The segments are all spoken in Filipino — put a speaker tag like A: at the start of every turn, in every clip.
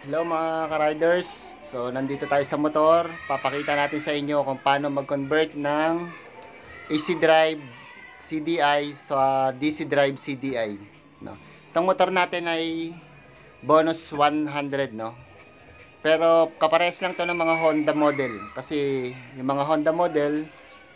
A: Hello mga ka-riders. So nandito tayo sa motor. Papakita natin sa inyo kung paano mag-convert ng AC drive CDI sa DC drive CDI, no. Itong motor natin ay bonus 100, no. Pero kaparehas lang 'to ng mga Honda model kasi yung mga Honda model,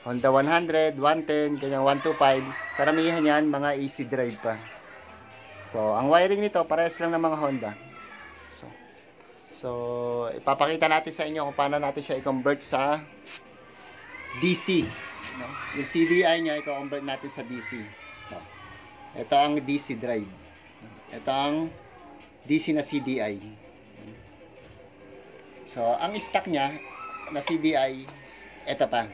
A: Honda 100, 110, kanya 125, karamihan yan mga AC drive pa. So ang wiring nito parehas lang ng mga Honda. So, ipapakita natin sa inyo kung paano natin siya i-convert sa DC. No? Yung CDI niya, i-convert natin sa DC. Ito ang DC drive. Ito ang DC na CDI. So, ang stock niya na CDI, ito pa.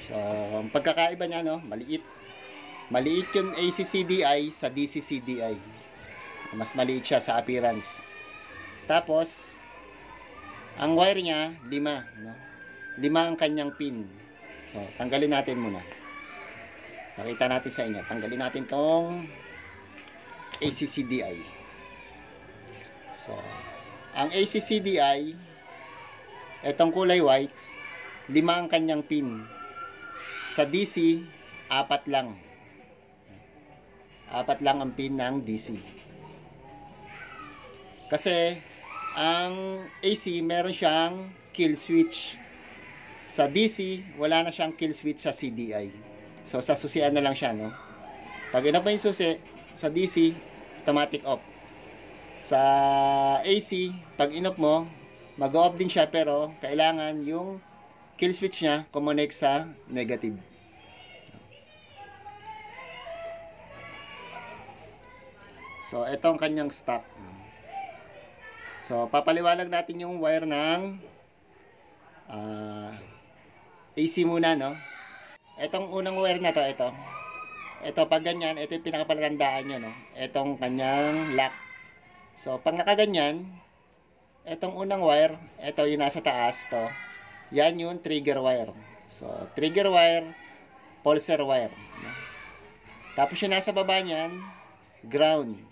A: So, ang pagkakaiba niya, no? Maliit. Maliit yung AC CDI sa DC CDI. Mas maliit siya sa appearance. Tapos, ang wire niya, 5. No? 5 ang kanyang pin. So, tanggalin natin muna. Pakita natin sa inyo. Tanggalin natin tong ACCDI. So, ang ACCDI, itong kulay white, 5 ang kanyang pin. Sa DC, 4 lang. 4 lang ang pin ng DC. Kasi, ang AC meron siyang kill switch. Sa DC, wala na siyang kill switch sa CDI. So, sa susian na lang siya, no? Pag inop mo yung susi, sa DC, automatic off. Sa AC, pag inop mo, mag-off din siya, pero kailangan yung kill switch niya kumonect sa negative. So, ito ang kanyang stock. So, papaliwanag natin yung wire ng AC muna, no? Itong unang wire na to, ito. Ito, pag ganyan, ito yung pinakapalatandaan nyo, no? Itong kanyang lock. So, pag nakaganyan, itong unang wire, ito yung nasa taas, to. Yan yung trigger wire. So, trigger wire, pulser wire. No? Tapos yung nasa baba niyan, ground.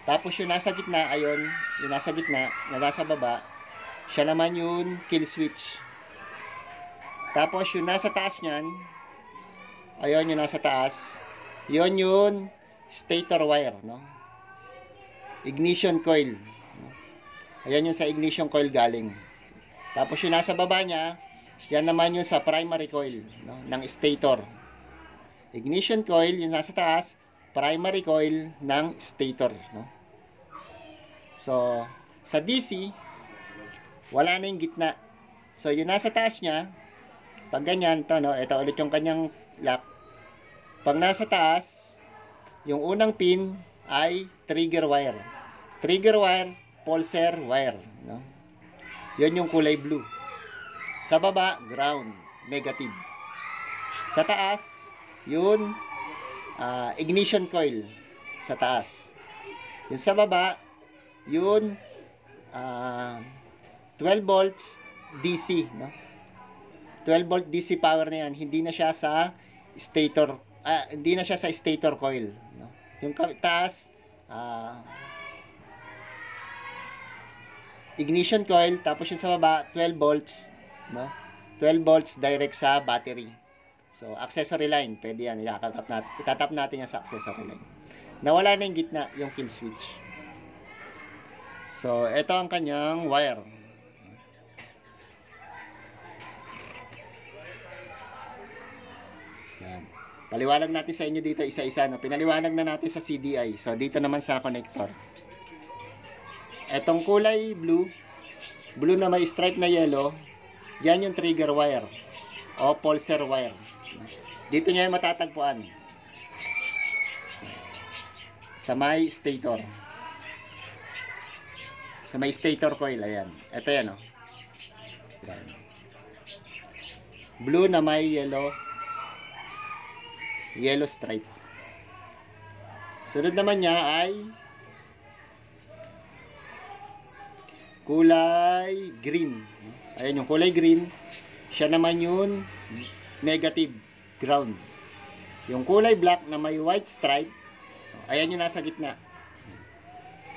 A: Tapos yung nasa gitna, ayun, yung nasa gitna, na nasa baba, siya naman yung kill switch. Tapos yung nasa taas niyan, ayun yung nasa taas, yun yung stator wire, no? Ignition coil. No? Ayan yung sa ignition coil galing. Tapos yung nasa baba niya, yan naman yung sa primary coil, no? Ng stator. Ignition coil, yung nasa taas, primary coil ng stator, no? So, sa DC, wala na yung gitna. So, yung nasa taas niya, pag ganyan, to, no? Ito ulit yung kanyang lock. Pag nasa taas, yung unang pin ay trigger wire. Trigger wire, pulser wire, no? Yun yung kulay blue. Sa baba, ground, negative. Sa taas, yun, ignition coil. Sa taas. Yung sa baba, yun 12 volts DC, no? 12 volt DC power na yan. Hindi na siya sa stator, hindi na siya sa stator coil, no? Yung taas, ignition coil, tapos yung sa baba 12 volts, no? 12 volts direct sa battery. So, accessory line, pwede yan. Itatap natin yan sa accessory line. Nawala na yung gitna, yung kill switch. So, ito ang kanyang wire. Yan. Paliwanag natin sa inyo dito isa-isa. No? Pinaliwanag na natin sa CDI. So, dito naman sa connector. Etong kulay blue, blue na may stripe na yellow, yan yung trigger wire o pulser wire. Dito niya yung matatagpuan. Sa may stator. Sa may stator coil, ayan. Ito yan, oh. Ayan. Blue na may yellow stripe. Sunod naman niya ay kulay green. Ayan yung kulay green. Siya naman yung negative, ground. Yung kulay black na may white stripe, ayan yung nasa gitna.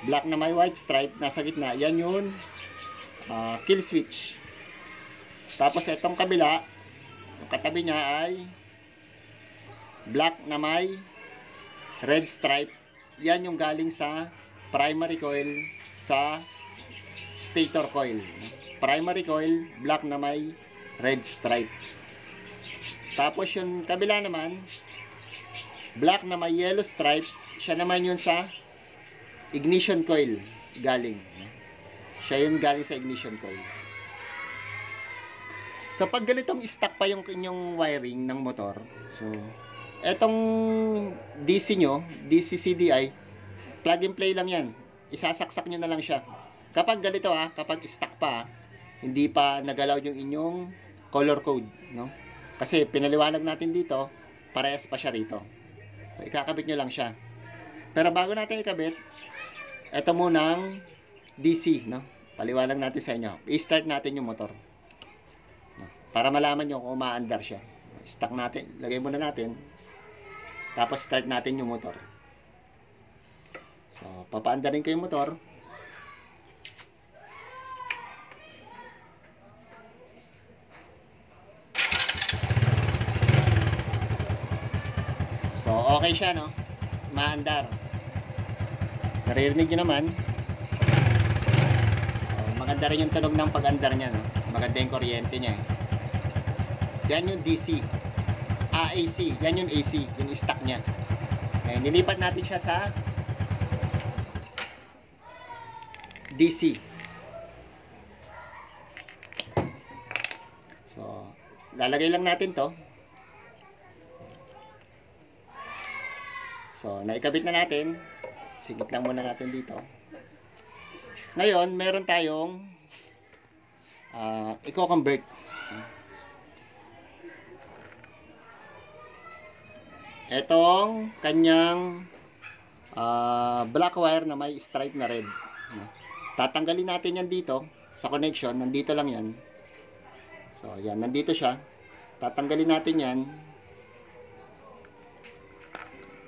A: black na may white stripe, nasa gitna, yan yung kill switch. Tapos itong kabila, yung katabi niya ay black na may red stripe, yan yung galing sa primary coil sa stator coil. Primary coil, black na may red stripe. Tapos yung kabila naman, black na may yellow stripe, siya naman yun sa ignition coil galing. Siya yun galing sa ignition coil. So pag ganitong stock pa yung inyong wiring ng motor, so etong DC nyo, DC CDI, plug and play lang yan. Isasaksak nyo na lang siya. Kapag ganito kapag stock pa, hindi pa nagalaw yung inyong color code, no? Kasi pinaliwanag natin dito, parehas pa siya rito. So, ikakabit nyo lang siya. Pero bago natin ikabit, ito munang DC, no? Paliwanag natin sa inyo. I-start natin yung motor. No? Para malaman nyo kung umaandar siya. Start natin, lagay muna natin. Tapos start natin yung motor. So, papaandarin ko yung motor. So, okay siya, no? Maandar. Naririnig nyo naman. So, maganda rin yung tunog ng pag-andar niya, no? Maganda yung kuryente niya. Yan yung DC. AC. Yan yung AC. Yung stock niya. Ngayon, nilipat natin siya sa DC. So, lalagay lang natin to. So, naikabit na natin. Sigit lang muna natin dito. Ngayon, meron tayong i-convert. Etong kanyang black wire na may stripe na red. Tatanggalin natin yan dito sa connection. Nandito lang yan. So, yan. Nandito siya. Tatanggalin natin yan.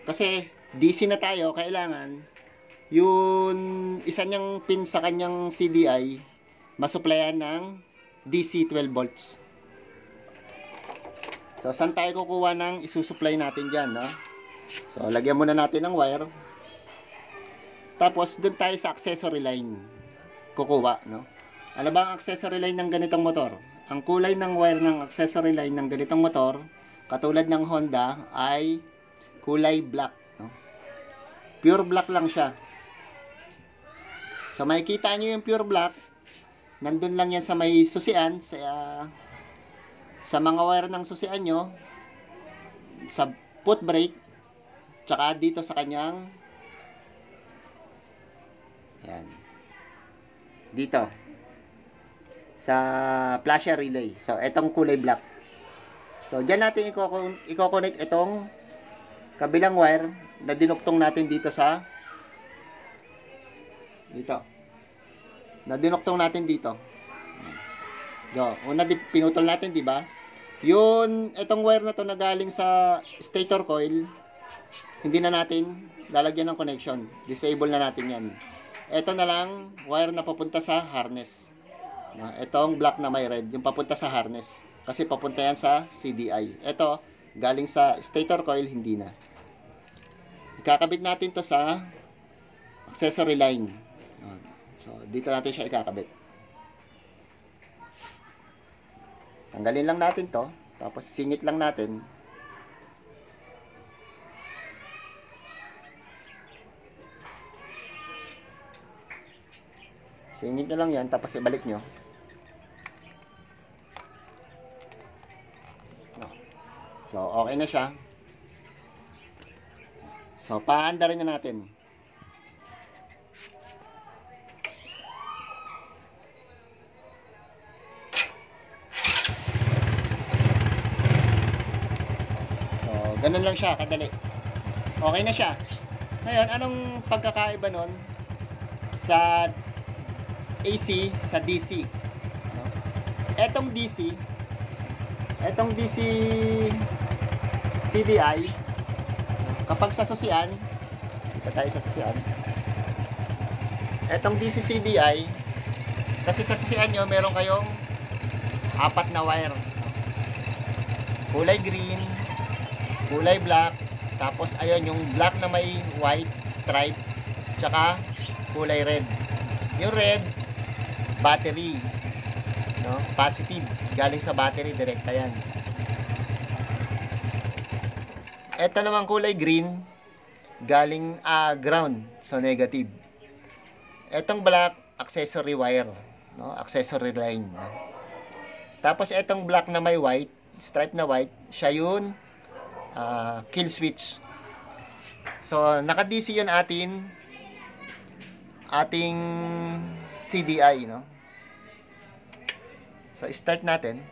A: Kasi DC na tayo, kailangan yung isa niyang pin sa kanyang CDI masuplayan ng DC 12 volts. So, saan tayo kukuha ng isusupply natin dyan, no? So, lagyan muna natin ng wire. Tapos, dun tayo sa accessory line kukuha, no? Ano ba ang accessory line ng ganitong motor? Ang kulay ng wire ng accessory line ng ganitong motor, katulad ng Honda, ay kulay black, no? Pure black lang siya. So, makikita nyo yung pure black. Nandun lang yan sa may susian, sa mga wire ng susian nyo, sa foot brake, tsaka dito sa kanyang, yan, dito, sa flasher relay. So, etong kulay black. So, dyan natin i-connect itong kabilang wire na dinuktong natin dito sa dito. Na dinuktong natin dito. Una pinutol natin, di ba? Yun, itong wire na to na galing sa stator coil, hindi na natin lalagyan ng connection. Disable na natin yan. Ito na lang, wire na papunta sa harness. Itong black na may red, yung papunta sa harness. Kasi papunta yan sa CDI. Ito, galing sa stator coil, hindi na. Ikakabit natin to sa accessory line. So, dito natin siya ikakabit. Tanggalin lang natin to. Tapos, singit lang natin. Singit nyo lang yan. Tapos, ibalik nyo. So, okay na siya. So, paandarin na natin. So, ganun lang siya, kadali. Okay na siya. Ngayon, anong pagkakaiba nun sa AC sa DC? Etong DC CDI, kapag sa susian, dito tayo sa susian, Etong DC-CDI, kasi sa sisian nyo, meron kayong 4 na wire. Kulay green, kulay black, tapos ayun, yung black na may white stripe, tsaka kulay red. Yung red, battery, no? Positive, galing sa battery, direkta yan. Ito naman kulay green, galing ground, so negative. Etong black, accessory wire, no? Accessory line, no? Tapos etong black na may white, stripe na white, siya yun kill switch. So naka-DC yun ating CDI, no? So start natin.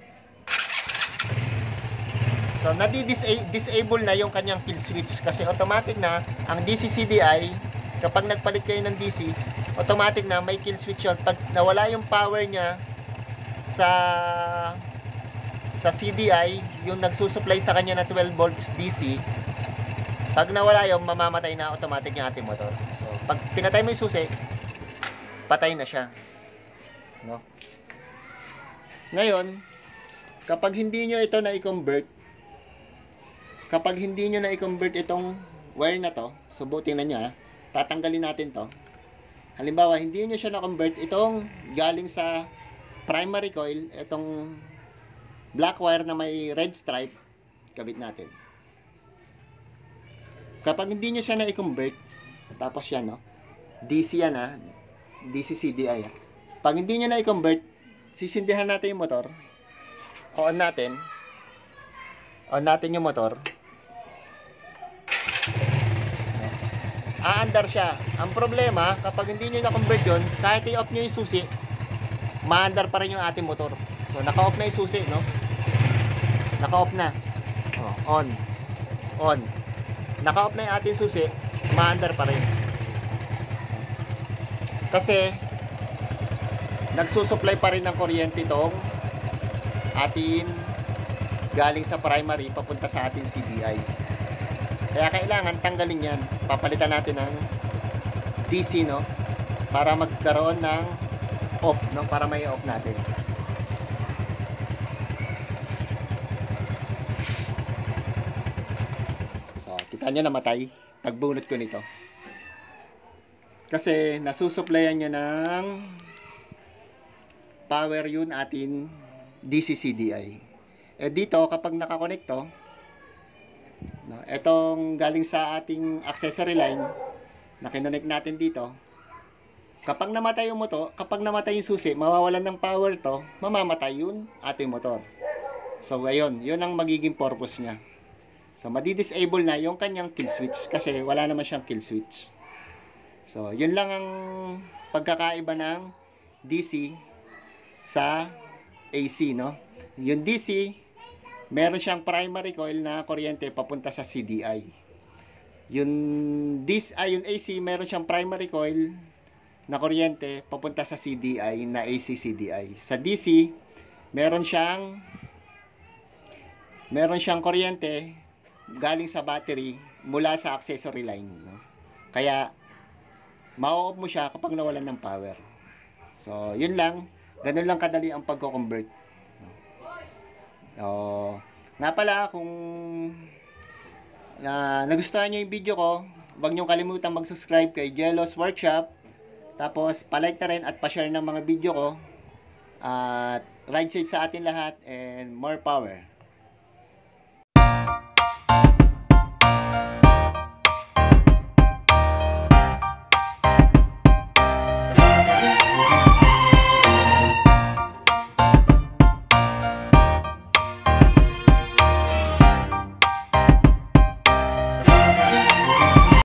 A: So nadi-disable na yung kanyang kill switch kasi automatic na ang DC CDI, kapag nagpalit kayo ng DC, automatic na may kill switch yun. Pag nawala yung power niya sa CDI, yung nagsusupply sa kanya na 12 volts DC, pag nawala yung mamamatay na automatic yung ating motor. So pag pinatay mo yung susi, patay na siya, no? Ngayon, kapag hindi nyo ito na-convert, itong wire na to, subutin na nyo, tatanggalin natin to. Halimbawa, hindi nyo siya na-convert, itong galing sa primary coil, itong black wire na may red stripe, kabit natin. Kapag hindi nyo siya na-convert, tapos yan, no? DC yan, DC CDI. Pag hindi nyo na-convert, sisindihan natin yung motor. On natin yung motor. Aandar siya. Ang problema, kapag hindi nyo na-convert yun, kahit i-off nyo yung susi, maandar pa rin yung ating motor. So, naka-off na yung susi, no? Naka-off na. On. Naka-off na yung ating susi, maandar pa rin. Kasi, nagsusupply pa rin ng kuryente itong atin galing sa primary papunta sa ating CDI. Kaya kailangan tanggalin yan. Papalitan natin ng DC, no? Para magkaroon ng off, no? Para may off natin. So, kita nyo namatay pagbunot ko nito. Kasi nasusupplyan niya ng power yun atin DC CDI. Dito kapag nakakonect to, no, etong galing sa ating accessory line na kinonect natin dito, kapag namatay yung motor, kapag namatay yung susi, mawawalan ng power to, mamamatay yun ating motor. So ayun, yun ang magiging purpose niya. So madi-disable na yung kanyang kill switch kasi wala naman siyang kill switch. So yun lang ang pagkakaiba ng DC sa AC, no? Yung DC, meron siyang primary coil na kuryente papunta sa CDI. Yung AC, meron siyang primary coil na kuryente papunta sa CDI na AC CDI. Sa DC, meron siyang kuryente galing sa battery mula sa accessory line, no? Kaya ma-off mo siya kapag nawalan ng power. So, yun lang. Ganun lang kadali ang pagko-convert. Nga pala, kung nagustuhan nyo yung video ko, huwag nyo kalimutang mag-subscribe kay Jelos Workshop. Tapos, palike na rin at pa-share ng mga video ko. At ride safe sa atin lahat and more power.